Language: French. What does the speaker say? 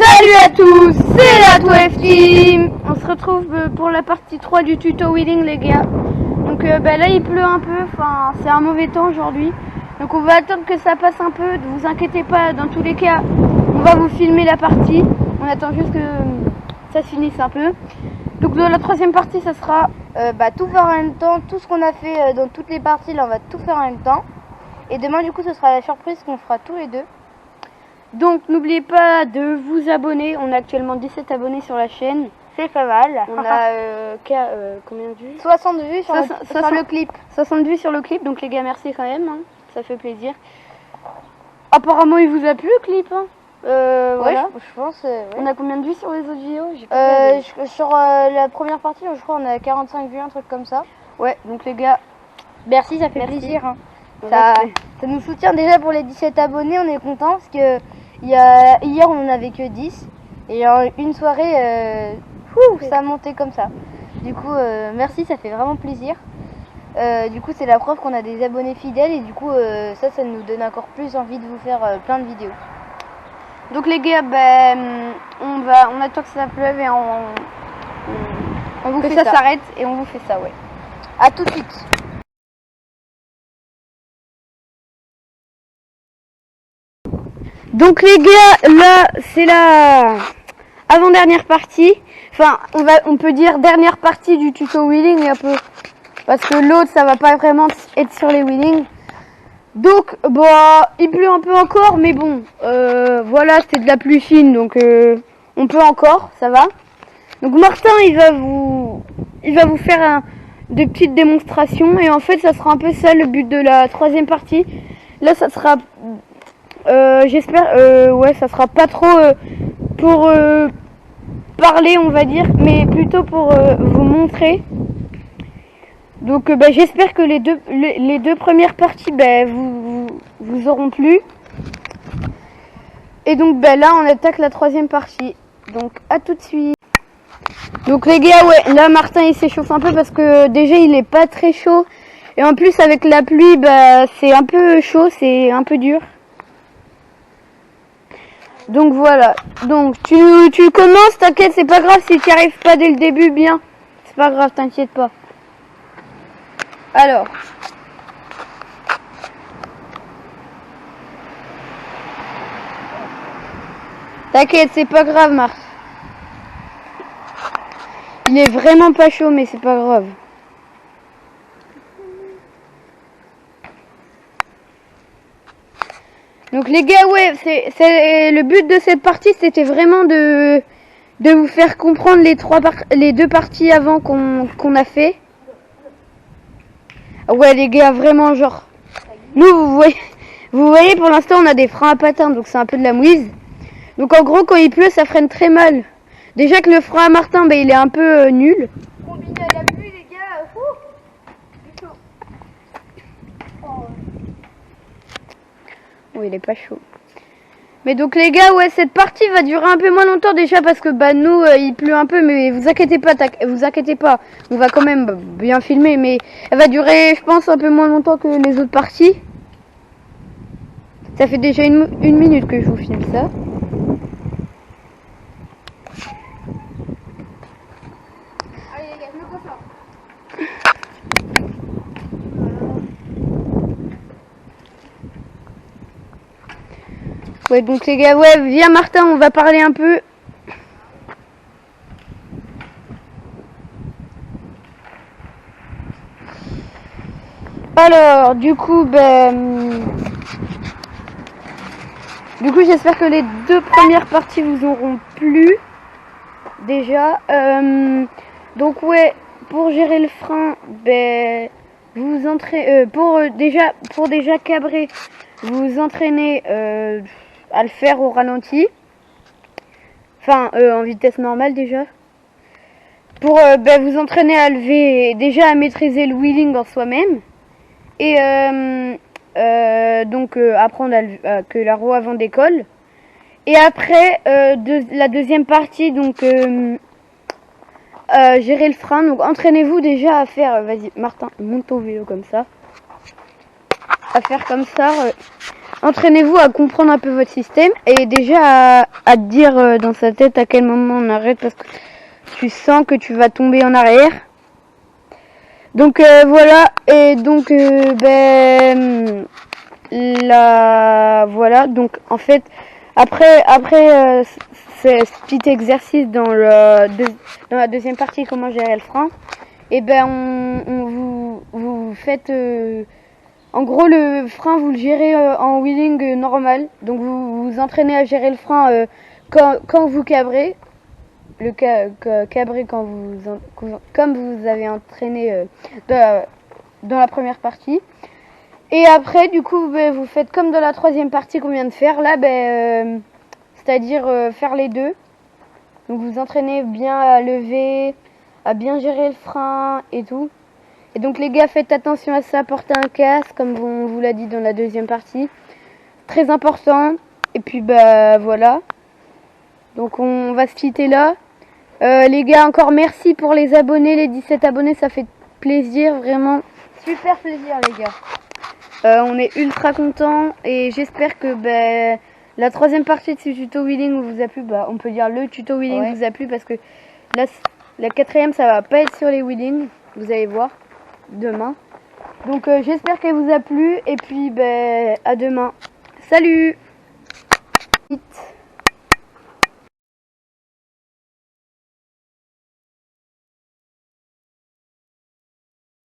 Salut à tous, c'est la 12 Team. On se retrouve pour la partie 3 du tuto wheeling les gars. Donc là il pleut un peu, enfin c'est un mauvais temps aujourd'hui. Donc on va attendre que ça passe un peu, ne vous inquiétez pas, dans tous les cas on va vous filmer la partie. On attend juste que ça se finisse un peu. Donc dans la troisième partie ça sera tout faire en même temps, tout ce qu'on a fait dans toutes les parties là on va tout faire en même temps. Et demain du coup ce sera la surprise qu'on fera tous les deux. Donc n'oubliez pas de vous abonner, on a actuellement 17 abonnés sur la chaîne. C'est pas mal. On a combien de vues? 60 vues sur le clip. 60 vues sur le clip, donc les gars merci quand même, hein. Ça fait plaisir. Apparemment il vous a plu le clip, hein. Voilà. Je pense. Ouais. On a combien de vues sur les autres vidéos? Sur la première partie, je crois on a 45 vues, un truc comme ça. Ouais, donc les gars, merci, ça fait plaisir. Hein. Ça nous soutient déjà pour les 17 abonnés, on est content parce que hier on en avait que 10 et en une soirée ça a monté comme ça. Du coup merci, ça fait vraiment plaisir. Du coup c'est la preuve qu'on a des abonnés fidèles et du coup ça nous donne encore plus envie de vous faire plein de vidéos. Donc les gars, on attend que ça pleuve et on vous fait ça s'arrête et on vous fait ça, ouais. À tout de suite. Donc les gars, là c'est la avant-dernière partie. Enfin, on peut dire dernière partie du tuto wheeling un peu. Parce que l'autre ça va pas vraiment être sur les wheelings. Donc il pleut un peu encore, mais bon, voilà, c'était de la pluie fine, donc on peut encore, ça va. Donc Martin il va vous faire des petites démonstrations et en fait ça sera un peu ça le but de la troisième partie. Là ça sera j'espère ouais, ça sera pas trop pour parler on va dire, mais plutôt pour vous montrer. Donc j'espère que les deux premières parties vous auront plu. Et donc là on attaque la troisième partie. Donc à tout de suite. Donc les gars, ouais, là Martin il s'échauffe un peu parce que déjà il est pas très chaud. Et en plus avec la pluie, c'est un peu chaud, c'est un peu dur. Donc voilà. Donc tu commences, t'inquiète, c'est pas grave si tu n'y arrives pas dès le début bien. C'est pas grave, t'inquiète pas. Alors. T'inquiète, c'est pas grave, Marc. Il est vraiment pas chaud, mais c'est pas grave. Donc les gars, ouais, c'est le but de cette partie, c'était vraiment de vous faire comprendre les deux parties avant qu'on a fait. Ouais les gars, vraiment genre, nous vous voyez pour l'instant on a des freins à patins, donc c'est un peu de la mouise. Donc en gros quand il pleut ça freine très mal. Déjà que le frein à Martin il est un peu nul. Combiné à la pluie les gars, c'est chaud. Oh il est pas chaud. Mais donc les gars, ouais, cette partie va durer un peu moins longtemps déjà parce que nous il pleut un peu, mais vous inquiétez pas, on va quand même bien filmer, mais elle va durer je pense un peu moins longtemps que les autres parties. Ça fait déjà une minute que je vous filme ça. Allez les gars, je me concentre. Ouais donc les gars, ouais, viens Martin, on va parler un peu. Alors du coup j'espère que les deux premières parties vous auront plu déjà. Donc ouais, pour gérer le frein, vous entraînez pour déjà cabrer, vous entraînez à le faire au ralenti, enfin en vitesse normale déjà, pour vous entraîner à lever, déjà à maîtriser le wheeling en soi-même, et apprendre que la roue avant décolle. Et après la deuxième partie, donc gérer le frein. Donc entraînez-vous déjà à faire, vas-y Martin, monte ton vélo comme ça, à faire comme ça, entraînez-vous à comprendre un peu votre système et déjà à te dire dans sa tête à quel moment on arrête parce que tu sens que tu vas tomber en arrière. Donc voilà, et donc voilà, donc en fait après ce petit exercice dans la deuxième partie, comment gérer le frein, et vous faites en gros le frein, vous le gérez en wheeling normal, donc vous vous entraînez à gérer le frein quand vous cabrez. Cabrer comme vous avez entraîné dans la première partie. Et après, du coup, vous faites comme dans la troisième partie qu'on vient de faire, là, c'est-à-dire faire les deux. Donc vous entraînez bien à lever, à bien gérer le frein et tout. Et donc les gars, faites attention à ça, portez un casque, comme on vous l'a dit dans la deuxième partie. Très important. Et puis voilà. Donc on va se quitter là. Les gars, encore merci pour les abonnés, les 17 abonnés, ça fait plaisir, vraiment. Super plaisir les gars. On est ultra contents et j'espère que la troisième partie de ce tuto wheeling vous a plu. On peut dire le tuto wheeling vous a plu parce que là, la quatrième, ça va pas être sur les wheelings, vous allez voir demain. Donc j'espère qu'elle vous a plu et puis à demain. Salut!